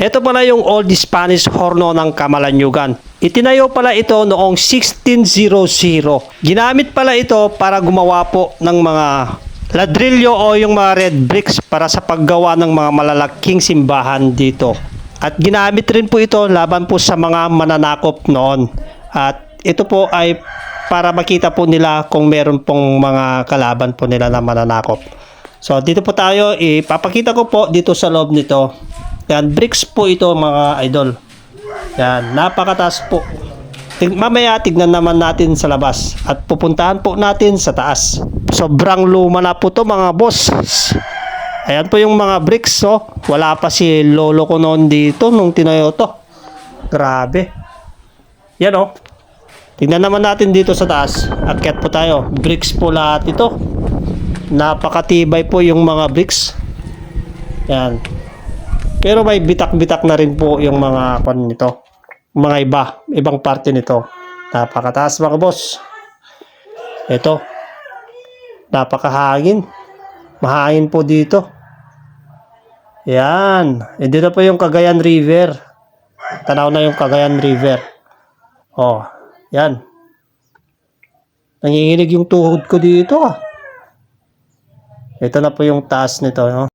Ito pala yung Old Spanish Horno ng Camalanyugan. Itinayo pala ito noong 1600. Ginamit pala ito para gumawa po ng mga ladrillo o yung mga red bricks para sa paggawa ng mga malalaking simbahan dito. At ginamit rin po ito laban po sa mga mananakop noon. At ito po ay para makita po nila kung meron pong mga kalaban po nila na mananakop. So dito po tayo, ipapakita ko po dito sa loob nito. Yan, bricks po ito mga idol. Yan, napakataas po. Mamaya tignan naman natin sa labas at pupuntahan po natin sa taas. Sobrang luma na po to mga boss. Ayan po yung mga bricks, oh. Wala pa si lolo ko noon dito nung tinayo to. Grabe. Yan, oh. Tignan naman natin dito sa taas. Akyat po tayo. Bricks po lahat ito. Napakatibay po yung mga bricks. Yan. Pero may bitak-bitak na rin po yung mga kon nito. Mga ibang parte nito. Napakataas mga boss. Ito. Napakahangin. Mahangin po dito. Yan. E dito po yung Cagayan River. Tanaw na yung Cagayan River. Oh, yan. Nanginginig yung tuhod ko dito ah. Ito na po yung taas nito, no?